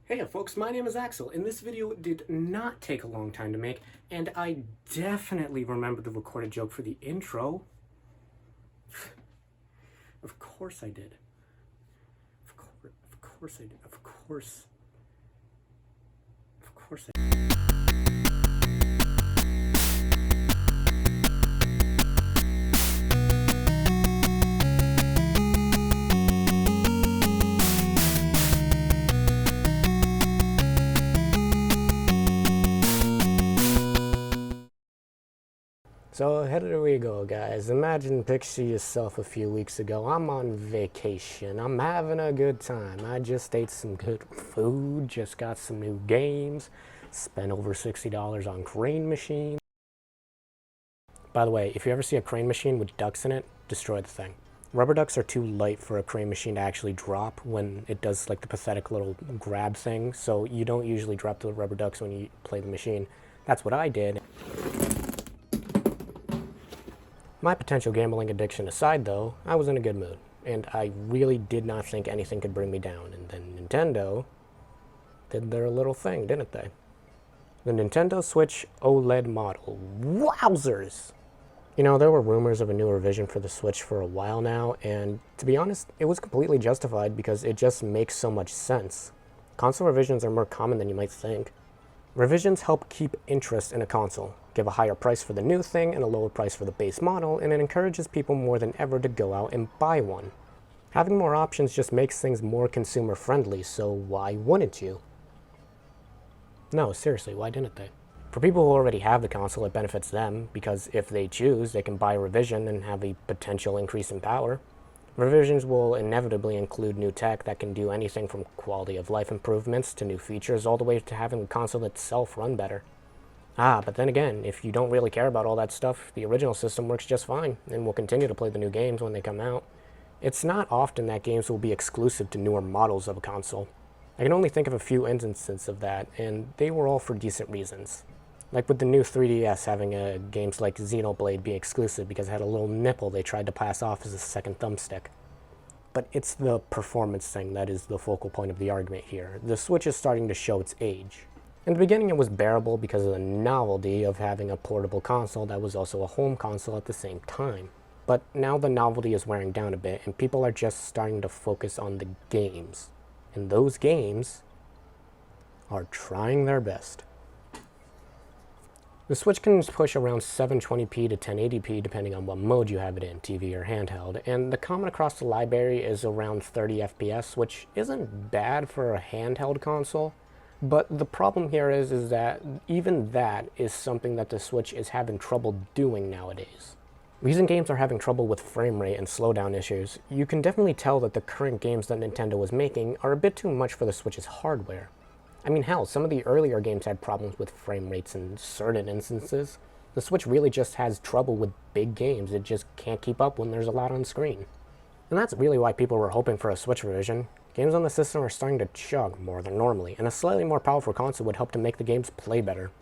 Hey folks, my name is Axel, and this video did not take a long time to make, and I definitely remembered to record a joke for the intro. Of course I did. Of course I did. Of course I did. So here we go, guys. Picture yourself a few weeks ago. I'm on vacation. I'm having a good time. I just ate some good food, just got some new games, spent over $60 on crane machines. By the way, if you ever see a crane machine with ducks in it, destroy the thing. Rubber ducks are too light for a crane machine to actually drop when it does like the pathetic little grab thing, so you don't usually drop the rubber ducks when you play the machine. That's what I did. My potential gambling addiction aside, though, I was in a good mood, and I really did not think anything could bring me down. And then Nintendo did their little thing, didn't they? The Nintendo Switch Oled Model. Wowzers! You know, there were rumors of a new revision for the Switch for a while now, and to be honest, it was completely justified because it just makes so much sense. Console revisions are more common than you might think. Revisions help keep interest in a console, give a higher price for the new thing and a lower price for the base model, and it encourages people more than ever to go out and buy one. Having more options just makes things more consumer friendly, so why wouldn't you? No, seriously, why didn't they? For people who already have the console, it benefits them, because if they choose, they can buy a revision and have a potential increase in power. Revisions will inevitably include new tech that can do anything from quality of life improvements to new features, all the way to having the console itself run better. But then again, if you don't really care about all that stuff, the original system works just fine, and will continue to play the new games when they come out. It's not often that games will be exclusive to newer models of a console. I can only think of a few instances of that, and they were all for decent reasons. Like with the new 3DS having games like Xenoblade be exclusive because it had a little nipple they tried to pass off as a second thumbstick. But it's the performance thing that is the focal point of the argument here. The Switch is starting to show its age. In the beginning it was bearable because of the novelty of having a portable console that was also a home console at the same time. But now the novelty is wearing down a bit and people are just starting to focus on the games. And those games are trying their best. The Switch can push around 720p to 1080p depending on what mode you have it in, TV or handheld, and the common across the library is around 30 FPS, which isn't bad for a handheld console, but the problem here is that even that is something that the Switch is having trouble doing nowadays. Reason games are having trouble with frame rate and slowdown issues, you can definitely tell that the current games that Nintendo is making are a bit too much for the Switch's hardware. I mean, hell, some of the earlier games had problems with frame rates in certain instances. The Switch really just has trouble with big games. It just can't keep up when there's a lot on screen. And that's really why people were hoping for a Switch revision. Games on the system are starting to chug more than normally, and a slightly more powerful console would help to make the games play better.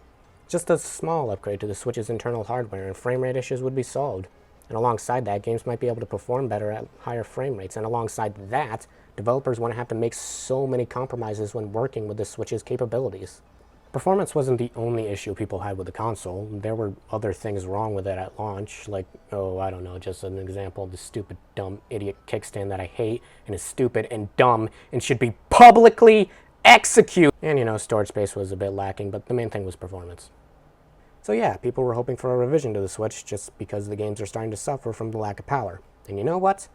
Just a small upgrade to the Switch's internal hardware and frame rate issues would be solved. And alongside that, games might be able to perform better at higher frame rates, and alongside that, developers wouldn't have to make so many compromises when working with the Switch's capabilities. Performance wasn't the only issue people had with the console. There were other things wrong with it at launch, like, I don't know, just an example, the stupid, dumb, idiot kickstand that I hate, and is stupid and dumb, and should be publicly executed. And storage space was a bit lacking, but the main thing was performance. So yeah, people were hoping for a revision to the Switch just because the games are starting to suffer from the lack of power. And you know what?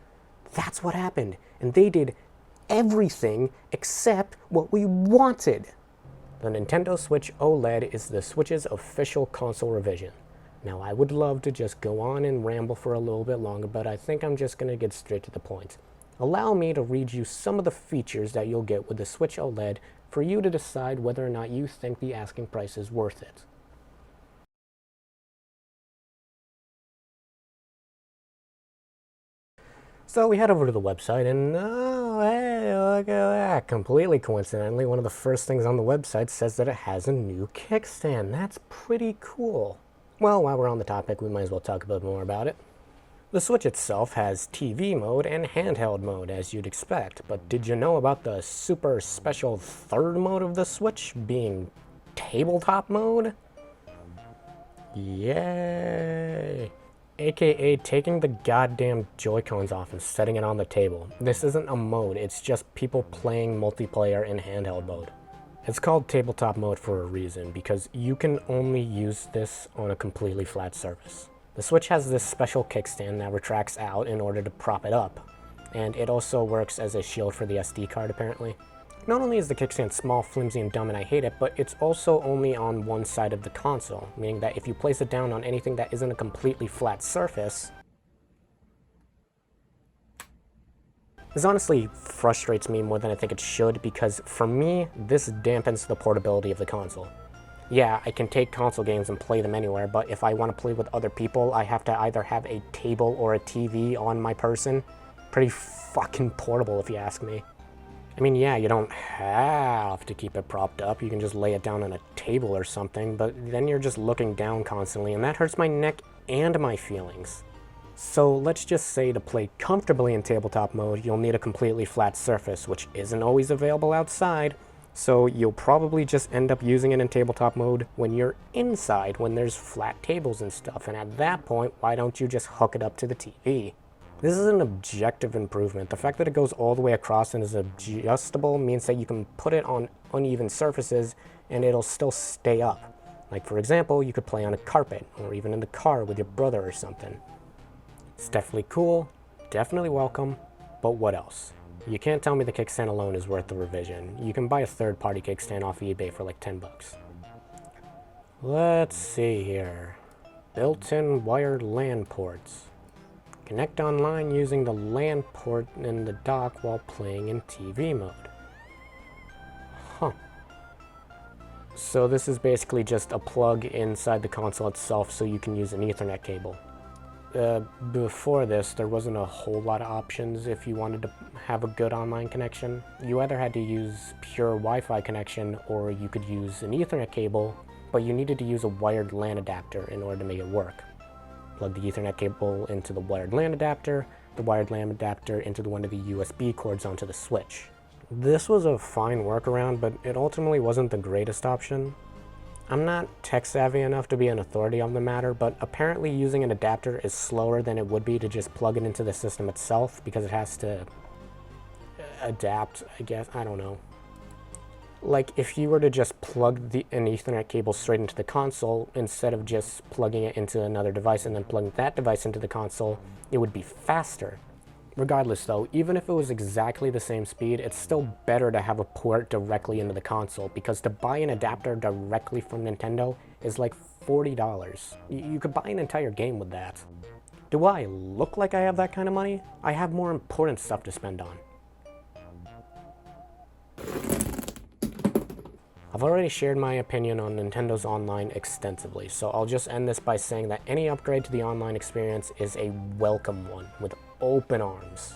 That's what happened. And they did everything except what we wanted. The Nintendo Switch OLED is the Switch's official console revision. Now, I would love to just go on and ramble for a little bit longer, but I think I'm just going to get straight to the point. Allow me to read you some of the features that you'll get with the Switch OLED for you to decide whether or not you think the asking price is worth it. So we head over to the website and, oh, hey, look at that. Completely coincidentally, one of the first things on the website says that it has a new kickstand. That's pretty cool. Well, while we're on the topic, we might as well talk a bit more about it. The Switch itself has TV mode and handheld mode, as you'd expect, but did you know about the super special third mode of the Switch being tabletop mode? Yay! AKA taking the goddamn Joy-Cons off and setting it on the table. This isn't a mode, it's just people playing multiplayer in handheld mode. It's called tabletop mode for a reason, because you can only use this on a completely flat surface. The Switch has this special kickstand that retracts out in order to prop it up, and it also works as a shield for the SD card apparently. Not only is the kickstand small, flimsy, and dumb and I hate it, but it's also only on one side of the console, meaning that if you place it down on anything that isn't a completely flat surface, this honestly frustrates me more than I think it should, because for me, this dampens the portability of the console. Yeah, I can take console games and play them anywhere, but if I want to play with other people, I have to either have a table or a TV on my person. Pretty fucking portable if you ask me. I mean, yeah, you don't have to keep it propped up, you can just lay it down on a table or something, but then you're just looking down constantly, and that hurts my neck and my feelings. So let's just say to play comfortably in tabletop mode, you'll need a completely flat surface, which isn't always available outside, so you'll probably just end up using it in tabletop mode when you're inside, when there's flat tables and stuff, and at that point, why don't you just hook it up to the TV? This is an objective improvement. The fact that it goes all the way across and is adjustable means that you can put it on uneven surfaces and it'll still stay up. Like for example, you could play on a carpet or even in the car with your brother or something. It's definitely cool, definitely welcome, but what else? You can't tell me the kickstand alone is worth the revision. You can buy a third-party kickstand off eBay for like 10 bucks. Let's see here. Built-in wired LAN ports. Connect online using the LAN port in the dock while playing in TV mode. Huh. So this is basically just a plug inside the console itself so you can use an Ethernet cable. Before this, there wasn't a whole lot of options if you wanted to have a good online connection. You either had to use pure Wi-Fi connection or you could use an Ethernet cable, but you needed to use a wired LAN adapter in order to make it work. Plug the Ethernet cable into the wired LAN adapter, the wired LAN adapter into one of the USB cords onto the Switch. This was a fine workaround, but it ultimately wasn't the greatest option. I'm not tech savvy enough to be an authority on the matter, but apparently using an adapter is slower than it would be to just plug it into the system itself because it has to adapt, I guess, I don't know. Like if you were to just plug an Ethernet cable straight into the console instead of just plugging it into another device and then plugging that device into the console, it would be faster. Regardless though, even if it was exactly the same speed, it's still better to have a port directly into the console, because to buy an adapter directly from Nintendo is like $40. You could buy an entire game with that. Do I look like I have that kind of money? I have more important stuff to spend on. I've already shared my opinion on Nintendo's online extensively, so I'll just end this by saying that any upgrade to the online experience is a welcome one, with open arms.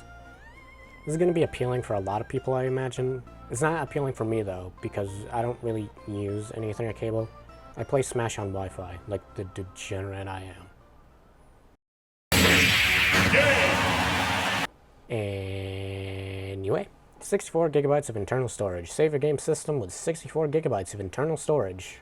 This is going to be appealing for a lot of people, I imagine. It's not appealing for me though, because I don't really use an Ethernet cable. I play Smash on Wi-Fi, like the degenerate I am. Anyway, 64 gigabytes of internal storage. Save your game system with 64 gigabytes of internal storage.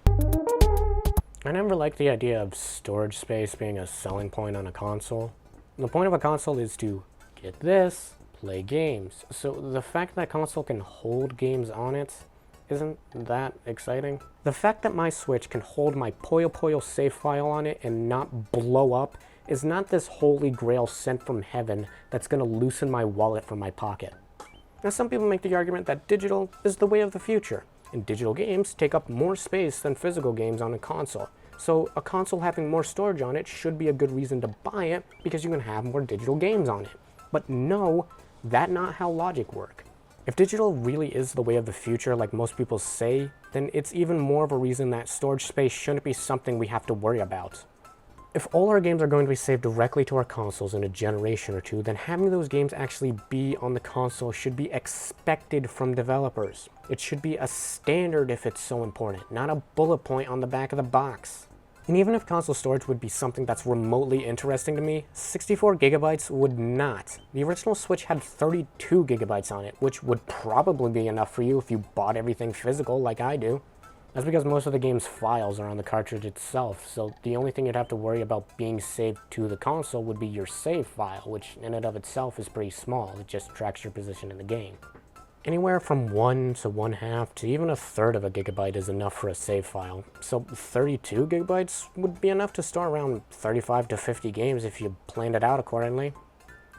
I never liked the idea of storage space being a selling point on a console. The point of a console is to, get this, play games. So the fact that console can hold games on it isn't that exciting. The fact that my Switch can hold my Puyo Puyo save file on it and not blow up is not this holy grail sent from heaven that's gonna loosen my wallet from my pocket. Now some people make the argument that digital is the way of the future, and digital games take up more space than physical games on a console. So a console having more storage on it should be a good reason to buy it, because you can have more digital games on it. But no, that's not how logic works. If digital really is the way of the future like most people say, then it's even more of a reason that storage space shouldn't be something we have to worry about. If all our games are going to be saved directly to our consoles in a generation or two, then having those games actually be on the console should be expected from developers. It should be a standard if it's so important, not a bullet point on the back of the box. And even if console storage would be something that's remotely interesting to me, 64 gigabytes would not. The original Switch had 32 gigabytes on it, which would probably be enough for you if you bought everything physical like I do. That's because most of the game's files are on the cartridge itself, so the only thing you'd have to worry about being saved to the console would be your save file, which in and of itself is pretty small. It just tracks your position in the game. Anywhere from 1 to 1/2 to even 1/3 of a gigabyte is enough for a save file, so 32 gigabytes would be enough to store around 35 to 50 games if you planned it out accordingly.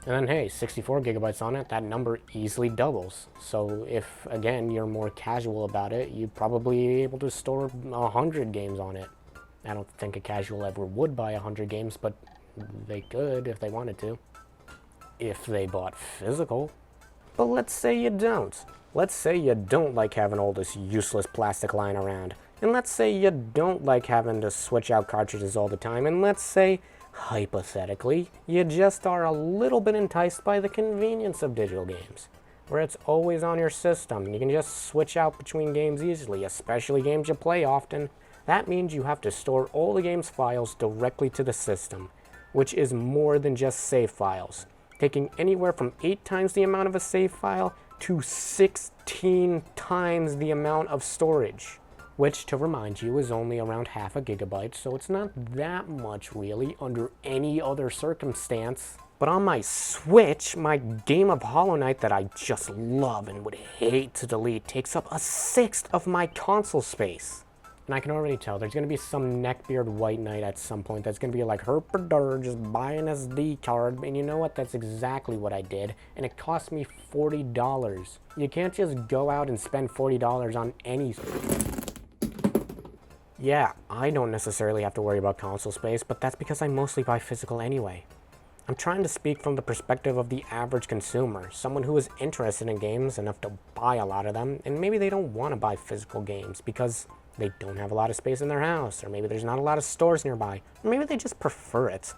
And then hey, 64 gigabytes on it, that number easily doubles. So if, again, you're more casual about it, you'd probably be able to store 100 games on it. I don't think a casual ever would buy 100 games, but they could if they wanted to. If they bought physical. But let's say you don't. Let's say you don't like having all this useless plastic lying around. And let's say you don't like having to switch out cartridges all the time. And let's say, hypothetically, you just are a little bit enticed by the convenience of digital games, where it's always on your system. You can just switch out between games easily, especially games you play often. That means you have to store all the game's files directly to the system, which is more than just save files, taking anywhere from 8 times the amount of a save file to 16 times the amount of storage, which, to remind you, is only around 1/2 a gigabyte, so it's not that much really under any other circumstance. But on my Switch, my game of Hollow Knight that I just love and would hate to delete takes up 1/6 of my console space. And I can already tell there's going to be some neckbeard white knight at some point that's going to be like, herpadur, just buy an SD card. And you know what? That's exactly what I did. And it cost me $40. You can't just go out and spend $40 on any... Yeah, I don't necessarily have to worry about console space, but that's because I mostly buy physical anyway. I'm trying to speak from the perspective of the average consumer, someone who is interested in games enough to buy a lot of them, and maybe they don't want to buy physical games because they don't have a lot of space in their house, or maybe there's not a lot of stores nearby, or maybe they just prefer it.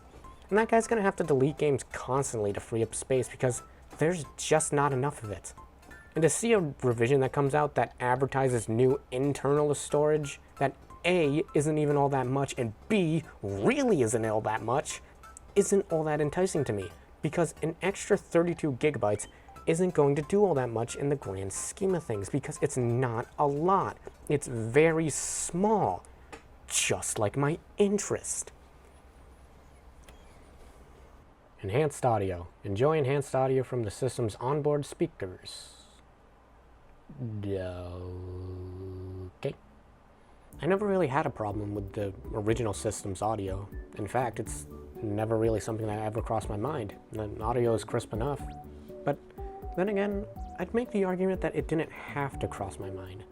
And that guy's going to have to delete games constantly to free up space because there's just not enough of it. And to see a revision that comes out that advertises new internal storage that A, isn't even all that much, and B, really isn't all that much, isn't all that enticing to me, because an extra 32 gigabytes isn't going to do all that much in the grand scheme of things, because it's not a lot. It's very small, just like my interest. Enhanced audio. Enjoy enhanced audio from the system's onboard speakers. Okay. I never really had a problem with the original system's audio. In fact, it's never really something that ever crossed my mind. The audio is crisp enough. But then again, I'd make the argument that it didn't have to cross my mind.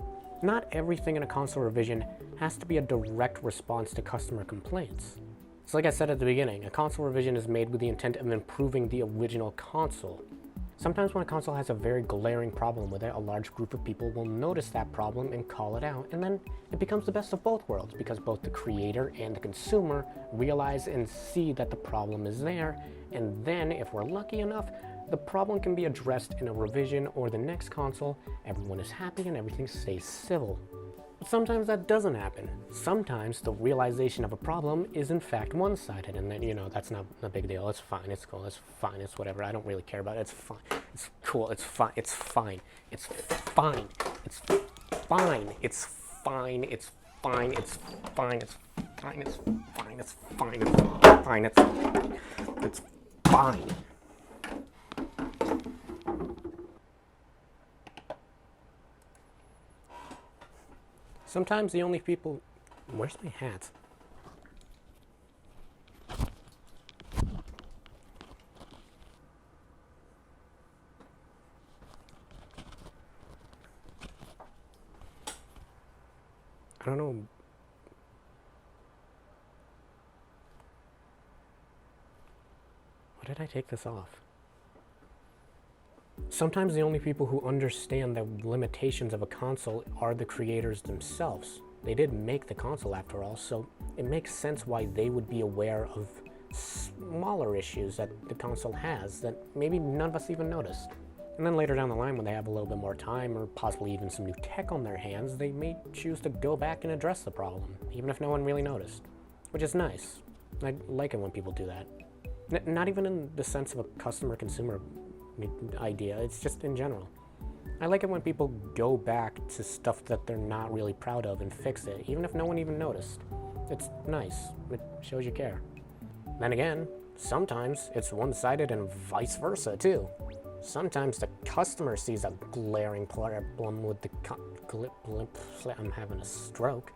Not everything in a console revision has to be a direct response to customer complaints. It's like I said at the beginning, a console revision is made with the intent of improving the original console. Sometimes when a console has a very glaring problem with it, a large group of people will notice that problem and call it out, and then it becomes the best of both worlds because both the creator and the consumer realize and see that the problem is there, and then, if we're lucky enough, the problem can be addressed in a revision or the next console, everyone is happy and everything stays civil. But sometimes that doesn't happen. Sometimes the realization of a problem is in fact one-sided, and then, you know, that's not a big deal. It's fine, it's cool, it's fine, it's whatever. I don't really care about it. It's fine, it's cool, it's fine, it's fine, it's fine, it's fine, it's fine, it's fine, it's fine, it's fine, it's fine, it's fine, it's fine, it's fine. Sometimes the only people... Where's my hat? I don't know. Why did I take this off? Sometimes the only people who understand the limitations of a console are the creators themselves. They did make the console after all, so it makes sense why they would be aware of smaller issues that the console has that maybe none of us even noticed. And then later down the line, when they have a little bit more time or possibly even some new tech on their hands, they may choose to go back and address the problem, even if no one really noticed. which is nice. I like it when people do that. Not even in the sense of a customer-consumer idea, it's just in general. I like it when people go back to stuff that they're not really proud of and fix it, even if no one even noticed. It's nice. It shows you care. Then again, sometimes it's one-sided and vice versa, too. Sometimes the customer sees a glaring problem with the I'm having a stroke.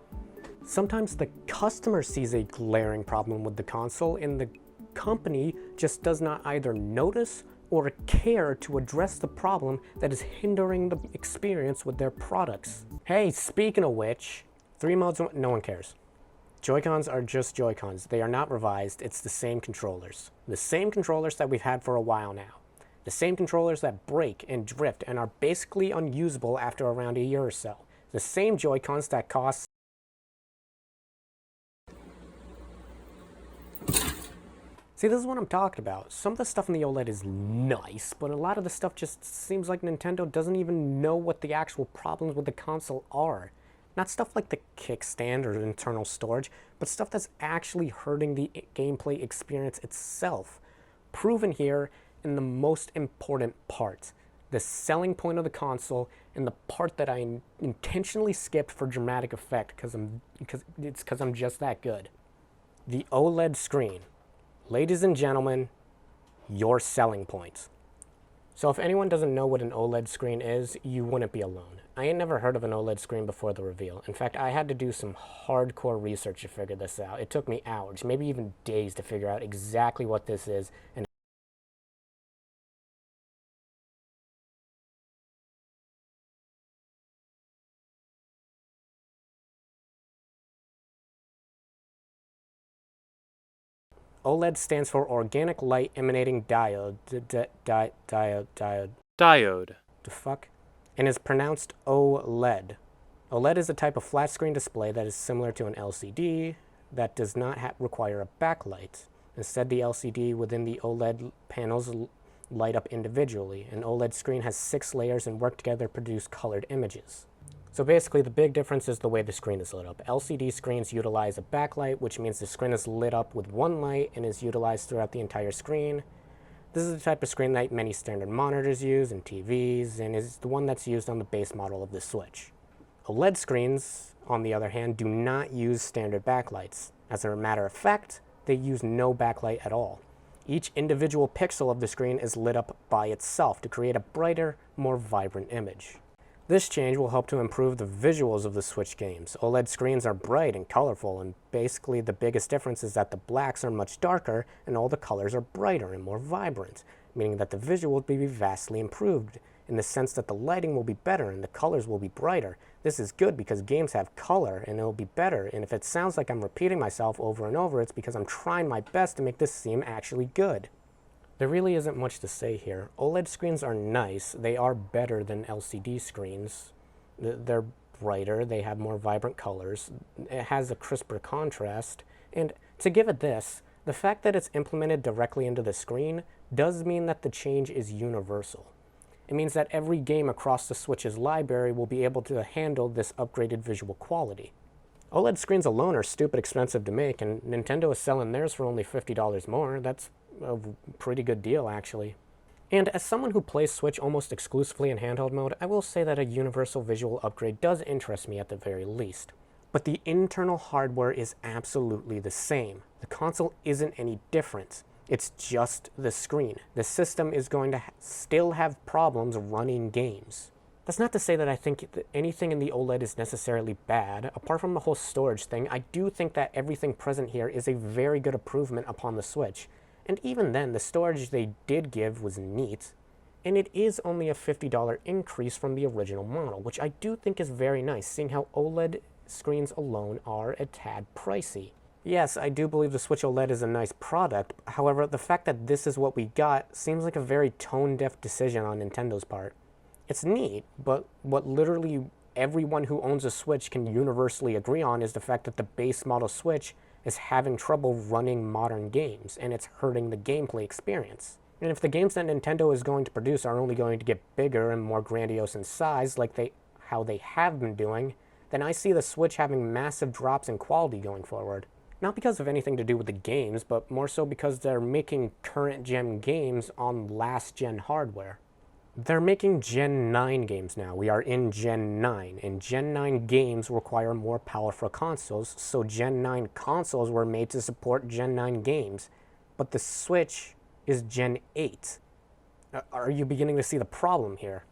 Sometimes the customer sees a glaring problem with the console and the company just does not either notice or care to address the problem that is hindering the experience with their products. Hey, speaking of which, 3 modes, no one cares. Joy-Cons are just Joy-Cons. They are not revised. It's the same controllers. The same controllers that we've had for a while now. The same controllers that break and drift and are basically unusable after around a year or so. The same Joy-Cons that cost... See, this is what I'm talking about. Some of the stuff in the OLED is nice, but a lot of the stuff just seems like Nintendo doesn't even know what the actual problems with the console are. Not stuff like the kickstand or internal storage, but stuff that's actually hurting the gameplay experience itself. Proven here in the most important part, the selling point of the console, and the part that I intentionally skipped for dramatic effect because I'm just that good. The OLED screen. Ladies and gentlemen, your selling points. So if anyone doesn't know what an OLED screen is, you wouldn't be alone. I ain't never heard of an OLED screen before the reveal. In fact, I had to do some hardcore research to figure this out. It took me hours, maybe even days to figure out exactly what this is and OLED stands for Organic Light Emanating Diode. Diode. The fuck? And is pronounced OLED. OLED is a type of flat screen display that is similar to an LCD that does not require a backlight. Instead, the LCD within the OLED panels light up individually. An OLED screen has 6 layers and work together to produce colored images. So basically, the big difference is the way the screen is lit up. LCD screens utilize a backlight, which means the screen is lit up with one light and is utilized throughout the entire screen. This is the type of screen that many standard monitors use and TVs, and is the one that's used on the base model of the Switch. OLED screens, on the other hand, do not use standard backlights. As a matter of fact, they use no backlight at all. Each individual pixel of the screen is lit up by itself to create a brighter, more vibrant image. This change will help to improve the visuals of the Switch games. OLED screens are bright and colorful, and basically the biggest difference is that the blacks are much darker and all the colors are brighter and more vibrant, meaning that the visual will be vastly improved in the sense that the lighting will be better and the colors will be brighter. This is good because games have color and it will be better, and if it sounds like I'm repeating myself over and over, it's because I'm trying my best to make this seem actually good. There really isn't much to say here. OLED screens are nice. They are better than LCD screens. They're brighter, they have more vibrant colors, it has a crisper contrast, and to give it this, the fact that it's implemented directly into the screen does mean that the change is universal. It means that every game across the Switch's library will be able to handle this upgraded visual quality. OLED screens alone are stupid expensive to make, and Nintendo is selling theirs for only $50 more. That's a pretty good deal, actually. And as someone who plays Switch almost exclusively in handheld mode, I will say that a universal visual upgrade does interest me at the very least. But the internal hardware is absolutely the same. The console isn't any different. It's just the screen. The system is going to still have problems running games. That's not to say that I think that anything in the OLED is necessarily bad. Apart from the whole storage thing, I do think that everything present here is a very good improvement upon the Switch. And even then, the storage they did give was neat, and it is only a $50 increase from the original model, which I do think is very nice, seeing how OLED screens alone are a tad pricey. Yes, I do believe the Switch OLED is a nice product, however, the fact that this is what we got seems like a very tone-deaf decision on Nintendo's part. It's neat, but what literally everyone who owns a Switch can universally agree on is the fact that the base model Switch is having trouble running modern games, and it's hurting the gameplay experience. And if the games that Nintendo is going to produce are only going to get bigger and more grandiose in size, like how they have been doing, then I see the Switch having massive drops in quality going forward. Not because of anything to do with the games, but more so because they're making current-gen games on last-gen hardware. They're making Gen 9 games now. We are in Gen 9, and Gen 9 games require more powerful consoles, so Gen 9 consoles were made to support Gen 9 games. But the Switch is Gen 8. Are you beginning to see the problem here?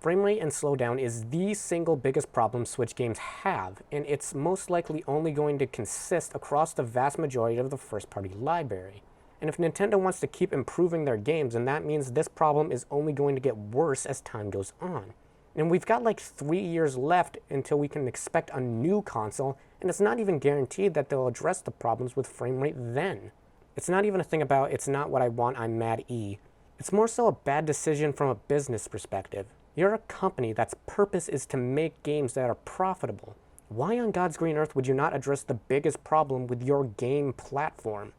Frame rate and slowdown is the single biggest problem Switch games have, and it's most likely only going to consist across the vast majority of the first-party library. And if Nintendo wants to keep improving their games, then that means this problem is only going to get worse as time goes on. And we've got like 3 years left until we can expect a new console, and it's not even guaranteed that they'll address the problems with frame rate then. It's not even a thing about, it's not what I want, I'm mad E. It's more so a bad decision from a business perspective. You're a company that's purpose is to make games that are profitable. Why on God's green earth would you not address the biggest problem with your game platform?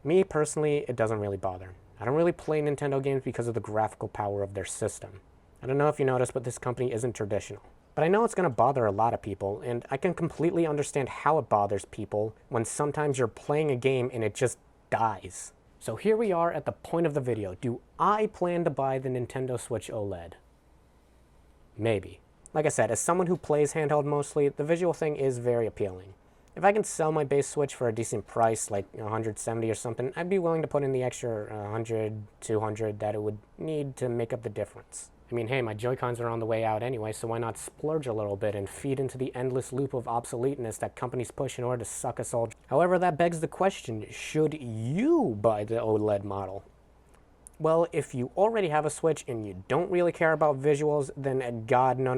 Me, personally, it doesn't really bother. I don't really play Nintendo games because of the graphical power of their system. I don't know if you noticed, but this company isn't traditional. But I know it's going to bother a lot of people, and I can completely understand how it bothers people when sometimes you're playing a game and it just dies. So here we are at the point of the video. Do I plan to buy the Nintendo Switch OLED? Maybe. Like I said, as someone who plays handheld mostly, the visual thing is very appealing. If I can sell my base Switch for a decent price, like $170 or something, I'd be willing to put in the extra $100, $200 that it would need to make up the difference. I mean, hey, my Joy-Cons are on the way out anyway, so why not splurge a little bit and feed into the endless loop of obsoleteness that companies push in order to suck us all. However, that begs the question, should you buy the OLED model? Well, if you already have a Switch and you don't really care about visuals, then God, no,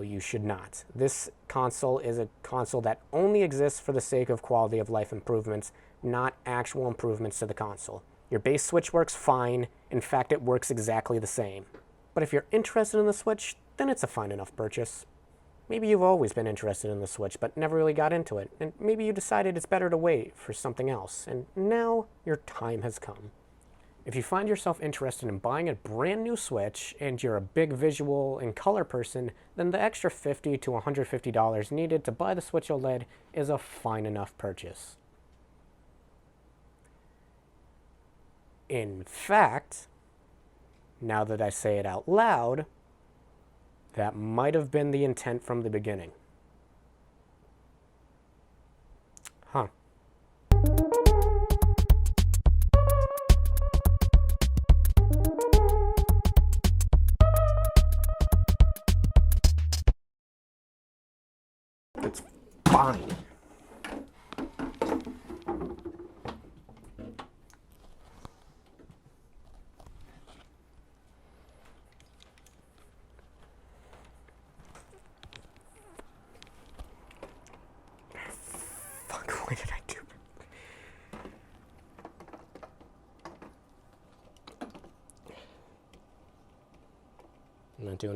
you should not. This console is a console that only exists for the sake of quality of life improvements, not actual improvements to the console. Your base Switch works fine. In fact, it works exactly the same. But if you're interested in the Switch, then it's a fine enough purchase. Maybe you've always been interested in the Switch, but never really got into it, and maybe you decided it's better to wait for something else, and now your time has come. If you find yourself interested in buying a brand new Switch and you're a big visual and color person, then the extra $50 to $150 needed to buy the Switch OLED is a fine enough purchase. In fact, now that I say it out loud, that might have been the intent from the beginning. Huh. It's fine. Fuck, what did I do? I'm not doing